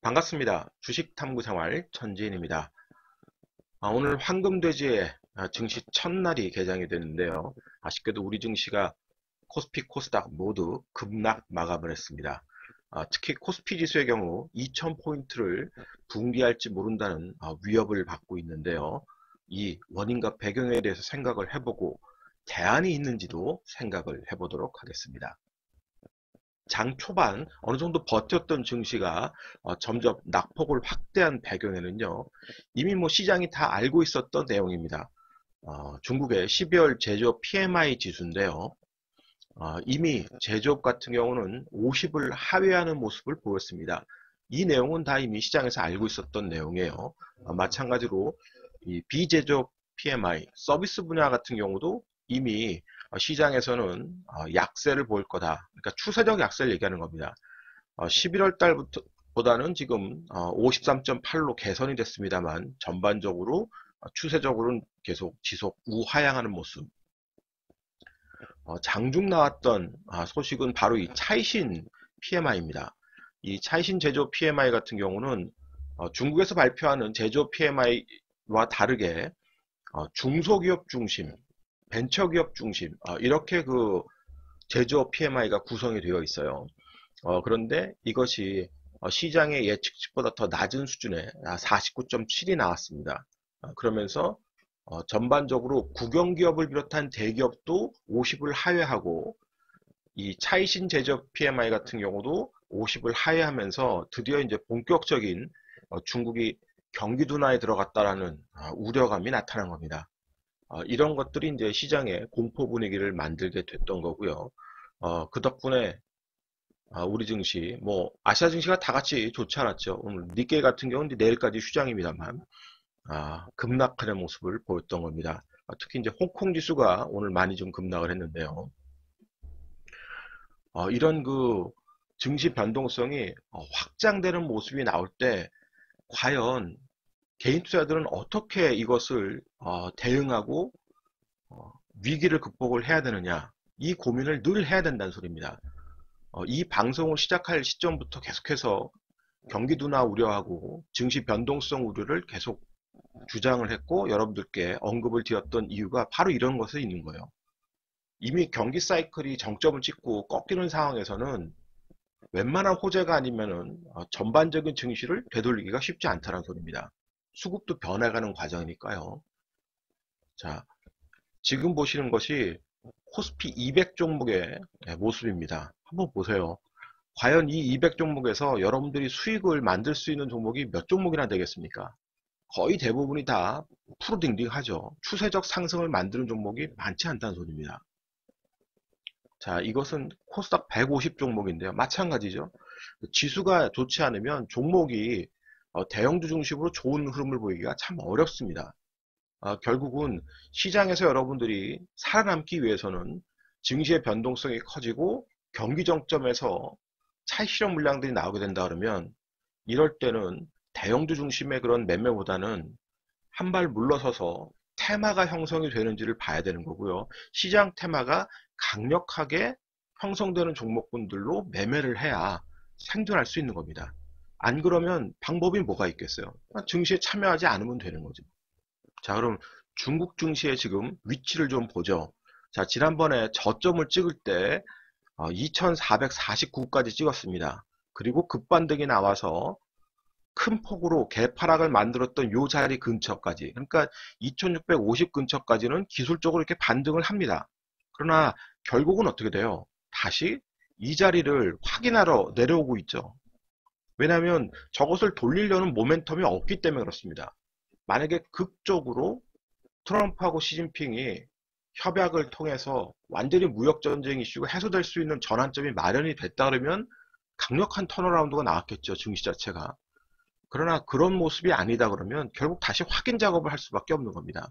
반갑습니다. 주식탐구생활 천지인입니다. 오늘 황금돼지의 증시 첫날이 개장이 되는데요. 아쉽게도 우리 증시가 코스피, 코스닥 모두 급락 마감을 했습니다. 특히 코스피 지수의 경우 2000포인트를 붕괴할지 모른다는 위협을 받고 있는데요. 이 원인과 배경에 대해서 생각을 해보고 대안이 있는지도 생각을 해보도록 하겠습니다. 장 초반 어느 정도 버텼던 증시가 점점 낙폭을 확대한 배경에는요, 이미 시장이 다 알고 있었던 내용입니다. 중국의 12월 제조업 PMI 지수인데요. 이미 제조업 같은 경우는 50을 하회하는 모습을 보였습니다. 이 내용은 다 이미 시장에서 알고 있었던 내용이에요. 마찬가지로 이 비제조업 PMI 서비스 분야 같은 경우도 이미 시장에서는 약세를 보일 거다. 그러니까 추세적 약세를 얘기하는 겁니다. 11월 달보다는 지금 53.8로 개선이 됐습니다만 전반적으로 추세적으로는 계속 지속 우하향하는 모습. 장중 나왔던 소식은 바로 이 차이신 PMI입니다. 이 차이신 제조업 PMI 같은 경우는 중국에서 발표하는 제조업 PMI와 다르게 중소기업 중심, 벤처기업 중심 이렇게 그 제조업 PMI가 구성이 되어 있어요. 그런데 이것이 시장의 예측치보다 더 낮은 수준의 49.7이 나왔습니다. 그러면서 전반적으로 국영기업을 비롯한 대기업도 50을 하회하고 이 차이신 제조업 PMI 같은 경우도 50을 하회하면서 드디어 이제 본격적인 중국이 경기 둔화에 들어갔다라는 우려감이 나타난 겁니다. 이런 것들이 이제 시장의 공포 분위기를 만들게 됐던 거고요. 그 덕분에 우리 증시, 아시아 증시가 다 같이 좋지 않았죠. 오늘 니케이 같은 경우는 내일까지 휴장입니다만 급락하는 모습을 보였던 겁니다. 특히 이제 홍콩 지수가 오늘 많이 좀 급락을 했는데요. 이런 그 증시 변동성이 확장되는 모습이 나올 때 과연 개인 투자들은 어떻게 이것을 대응하고 위기를 극복을 해야 되느냐, 이 고민을 늘 해야 된다는 소리입니다. 이 방송을 시작할 시점부터 계속해서 경기 둔화 우려하고 증시 변동성 우려를 계속 주장을 했고 여러분들께 언급을 드렸던 이유가 바로 이런 것에 있는 거예요. 이미 경기 사이클이 정점을 찍고 꺾이는 상황에서는 웬만한 호재가 아니면은 전반적인 증시를 되돌리기가 쉽지 않다는 소리입니다. 수급도 변해가는 과정이니까요. 자, 지금 보시는 것이 코스피 200 종목의 모습입니다. 한번 보세요. 과연 이 200 종목에서 여러분들이 수익을 만들 수 있는 종목이 몇 종목이나 되겠습니까? 거의 대부분이 다 푸르딩딩하죠. 추세적 상승을 만드는 종목이 많지 않다는 소리입니다. 자, 이것은 코스닥 150 종목인데요. 마찬가지죠. 지수가 좋지 않으면 종목이 대형주 중심으로 좋은 흐름을 보이기가 참 어렵습니다. 결국은 시장에서 여러분들이 살아남기 위해서는 증시의 변동성이 커지고 경기 정점에서 차익 실현 물량들이 나오게 된다 그러면 이럴 때는 대형주 중심의 그런 매매보다는 한 발 물러서서 테마가 형성이 되는지를 봐야 되는 거고요. 시장 테마가 강력하게 형성되는 종목군들로 매매를 해야 생존할 수 있는 겁니다. 안 그러면 방법이 뭐가 있겠어요? 증시에 참여하지 않으면 되는 거죠. 자, 그럼 중국 증시의 지금 위치를 좀 보죠. 자, 지난번에 저점을 찍을 때 2449까지 찍었습니다. 그리고 급반등이 나와서 큰 폭으로 개파락을 만들었던 요 자리 근처까지, 그러니까 2650 근처까지는 기술적으로 이렇게 반등을 합니다. 그러나 결국은 어떻게 돼요? 다시 이 자리를 확인하러 내려오고 있죠. 왜냐하면 저것을 돌리려는 모멘텀이 없기 때문에 그렇습니다. 만약에 극적으로 트럼프하고 시진핑이 협약을 통해서 완전히 무역전쟁 이슈가 해소될 수 있는 전환점이 마련이 됐다 그러면 강력한 턴어라운드가 나왔겠죠. 증시 자체가. 그러나 그런 모습이 아니다 그러면 결국 다시 확인 작업을 할 수밖에 없는 겁니다.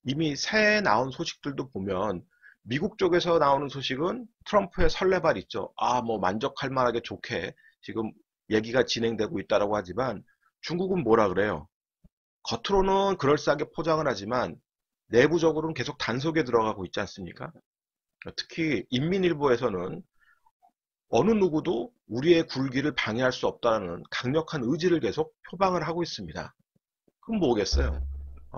이미 새해 나온 소식들도 보면 미국 쪽에서 나오는 소식은 트럼프의 설레발 있죠. 만족할 만하게 좋게 지금 얘기가 진행되고 있다라고 하지만 중국은 뭐라 그래요? 겉으로는 그럴싸하게 포장을 하지만 내부적으로는 계속 단속에 들어가고 있지 않습니까? 특히 인민일보에서는 어느 누구도 우리의 굴기를 방해할 수 없다는 강력한 의지를 계속 표방을 하고 있습니다. 그럼 뭐겠어요?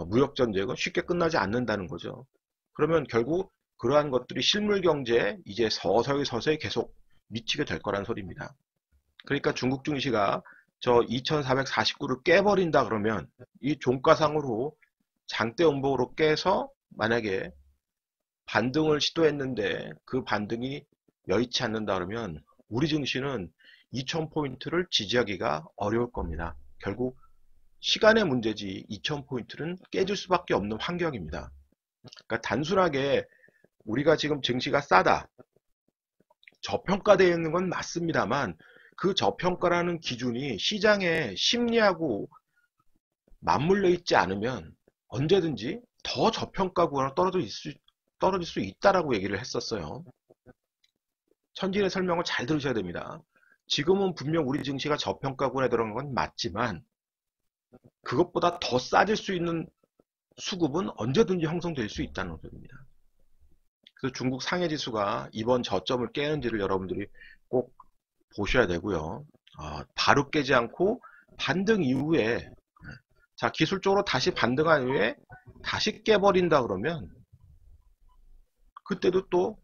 무역전쟁은 쉽게 끝나지 않는다는 거죠. 그러면 결국 그러한 것들이 실물 경제에 이제 서서히 계속 미치게 될 거란 소리입니다. 그러니까 중국 증시가 저 2449를 깨버린다 그러면 이 종가상으로 장대 음봉으로 깨서 만약에 반등을 시도했는데 그 반등이 여의치 않는다 그러면 우리 증시는 2000포인트를 지지하기가 어려울 겁니다. 결국 시간의 문제지 2000포인트는 깨질 수밖에 없는 환경입니다. 그러니까 단순하게 우리가 지금 증시가 싸다, 저평가되어 있는 건 맞습니다만 그 저평가라는 기준이 시장의 심리하고 맞물려 있지 않으면 언제든지 더 저평가구간으로 떨어질 수 있다라고 얘기를 했었어요. 천진의 설명을 잘 들으셔야 됩니다. 지금은 분명 우리 증시가 저평가구간에 들어간 건 맞지만 그것보다 더 싸질 수 있는 수급은 언제든지 형성될 수 있다는 소리입니다. 그래서 중국 상해지수가 이번 저점을 깨는지를 여러분들이 꼭 보셔야 되고요. 바로 깨지 않고 반등 이후에 자 기술적으로 다시 반등한 이후에 다시 깨버린다 그러면 그때도 또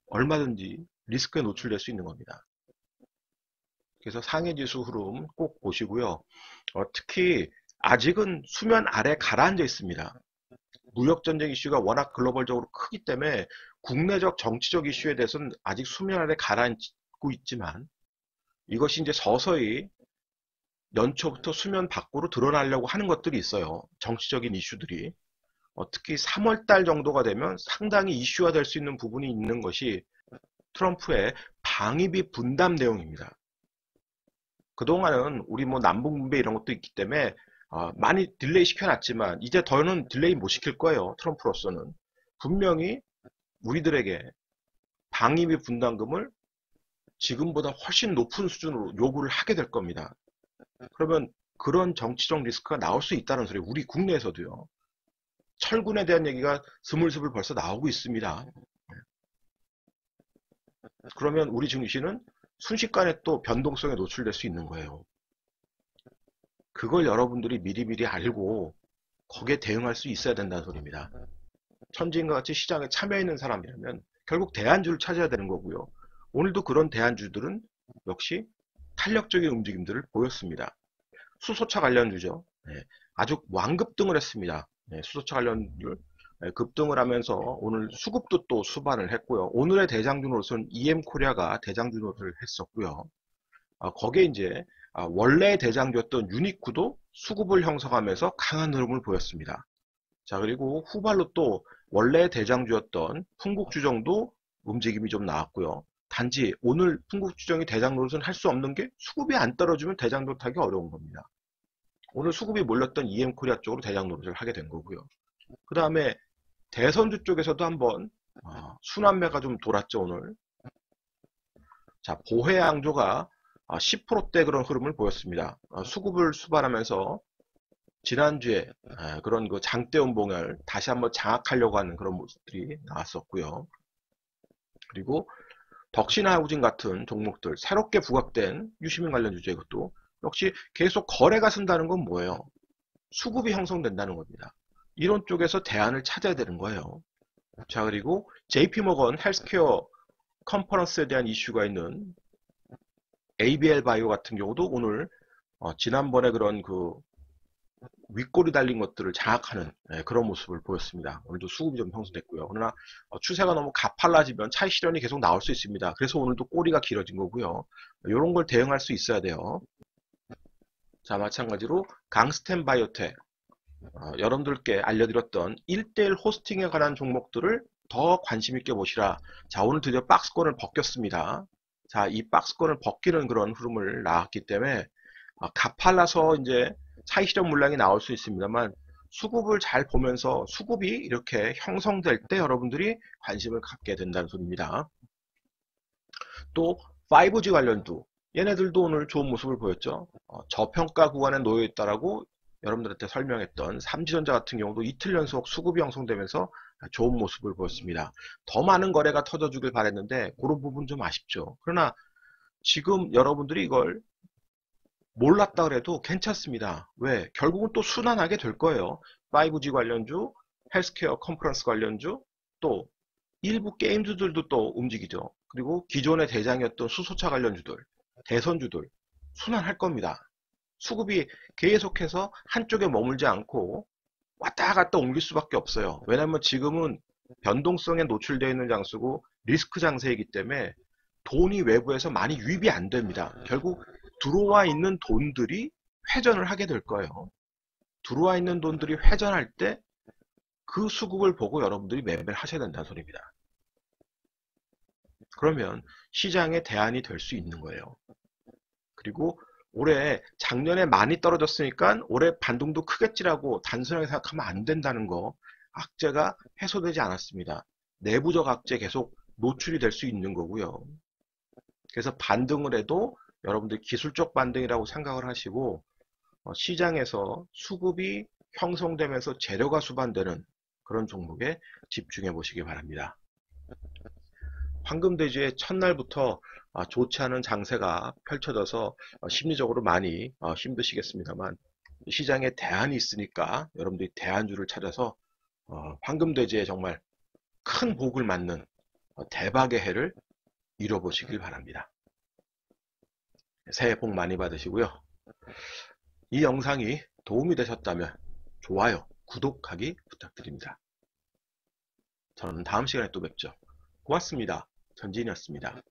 얼마든지 리스크에 노출될 수 있는 겁니다. 그래서 상해지수 흐름 꼭 보시고요. 특히 아직은 수면 아래 가라앉아 있습니다. 무역전쟁 이슈가 워낙 글로벌적으로 크기 때문에 국내적 정치적 이슈에 대해서는 아직 수면 아래 가라앉고 있지만 이것이 이제 서서히 연초부터 수면 밖으로 드러나려고 하는 것들이 있어요. 정치적인 이슈들이. 특히 3월달 정도가 되면 상당히 이슈화 될 수 있는 부분이 있는 것이 트럼프의 방위비 분담 내용입니다. 그동안은 우리 뭐 남북분배 이런 것도 있기 때문에 많이 딜레이 시켜놨지만 이제 더는 딜레이 못 시킬 거예요. 트럼프로서는. 분명히 우리들에게 방위비 분담금을 지금보다 훨씬 높은 수준으로 요구를 하게 될 겁니다. 그러면 그런 정치적 리스크가 나올 수 있다는 소리 우리 국내에서도요. 철군에 대한 얘기가 스물스물 벌써 나오고 있습니다. 그러면 우리 증시는 순식간에 또 변동성에 노출될 수 있는 거예요. 그걸 여러분들이 미리미리 알고 거기에 대응할 수 있어야 된다는 소리입니다. 천지인과 같이 시장에 참여 있는 사람이라면 결국 대안주를 찾아야 되는 거고요. 오늘도 그런 대안주들은 역시 탄력적인 움직임들을 보였습니다. 수소차 관련주죠. 아주 왕급등을 했습니다. 수소차 관련주 급등을 하면서 오늘 수급도 또 수반을 했고요. 오늘의 대장주 노릇은 EM코리아가 대장주 노릇을 했었고요. 거기에 이제 원래 대장주였던 유니쿠도 수급을 형성하면서 강한 흐름을 보였습니다. 자, 그리고 후발로 또 원래 대장주였던 풍국주정도 움직임이 좀 나왔고요. 단지 오늘 풍국주정이 대장 노릇은 할 수 없는 게 수급이 안 떨어지면 대장 노릇하기 어려운 겁니다. 오늘 수급이 몰렸던 EM코리아 쪽으로 대장 노릇을 하게 된 거고요. 그 다음에 대선주 쪽에서도 한번 순환매가 좀 돌았죠 오늘. 자, 보해양조가 10%대 그런 흐름을 보였습니다. 수급을 수반하면서 지난주에 그런 그 장대 음봉을 다시 한번 장악하려고 하는 그런 모습들이 나왔었고요. 그리고 덕신하우징 같은 종목들 새롭게 부각된 유시민 관련 주제 이것도 역시 계속 거래가 쓴다는 건 뭐예요? 수급이 형성된다는 겁니다. 이런 쪽에서 대안을 찾아야 되는 거예요. 자, 그리고 JP모건 헬스케어 컨퍼런스에 대한 이슈가 있는 ABL 바이오 같은 경우도 오늘 지난번에 그런 그 윗골이 달린 것들을 장악하는 그런 모습을 보였습니다. 오늘도 수급이 좀 형성됐고요. 그러나 추세가 너무 가팔라지면 차익 실현이 계속 나올 수 있습니다. 그래서 오늘도 꼬리가 길어진 거고요. 이런 걸 대응할 수 있어야 돼요. 자, 마찬가지로 강스텐 바이오텍 여러분들께 알려드렸던 1대1 호스팅에 관한 종목들을 더 관심 있게 보시라. 자, 오늘 드디어 박스권을 벗겼습니다. 자, 이 박스권을 벗기는 그런 흐름을 나왔기 때문에 가팔라서 이제 차익 실현 물량이 나올 수 있습니다만 수급을 잘 보면서 수급이 이렇게 형성될 때 여러분들이 관심을 갖게 된다는 소리입니다. 또 5G 관련도 얘네들도 오늘 좋은 모습을 보였죠. 저평가 구간에 놓여 있다라고 여러분들한테 설명했던 삼지전자 같은 경우도 이틀 연속 수급이 형성되면서 좋은 모습을 보였습니다. 더 많은 거래가 터져주길 바랬는데 그런 부분 좀 아쉽죠. 그러나 지금 여러분들이 이걸 몰랐다 그래도 괜찮습니다. 왜? 결국은 또 순환하게 될 거예요. 5G 관련주, 헬스케어 컨퍼런스 관련주, 또 일부 게임주들도 또 움직이죠. 그리고 기존의 대장이었던 수소차 관련주들, 대선주들 순환할 겁니다. 수급이 계속해서 한쪽에 머물지 않고 왔다 갔다 옮길 수밖에 없어요. 왜냐하면 지금은 변동성에 노출되어 있는 장수고 리스크 장세이기 때문에 돈이 외부에서 많이 유입이 안 됩니다. 결국 들어와 있는 돈들이 회전을 하게 될 거예요. 들어와 있는 돈들이 회전할 때 그 수급을 보고 여러분들이 매매를 하셔야 된다는 소리입니다. 그러면 시장의 대안이 될 수 있는 거예요. 그리고 올해 작년에 많이 떨어졌으니까 올해 반등도 크겠지라고 단순하게 생각하면 안 된다는 거, 악재가 해소되지 않았습니다. 내부적 악재 계속 노출이 될 수 있는 거고요. 그래서 반등을 해도 여러분들 기술적 반등이라고 생각을 하시고 시장에서 수급이 형성되면서 재료가 수반되는 그런 종목에 집중해 보시기 바랍니다. 황금돼지의 첫날부터 좋지 않은 장세가 펼쳐져서 심리적으로 많이 힘드시겠습니다만 시장에 대안이 있으니까 여러분들이 대안주를 찾아서 황금돼지의 정말 큰 복을 맞는 대박의 해를 이뤄보시길 바랍니다. 새해 복 많이 받으시고요. 이 영상이 도움이 되셨다면 좋아요, 구독하기 부탁드립니다. 저는 다음 시간에 또 뵙죠. 고맙습니다. 전진이었습니다.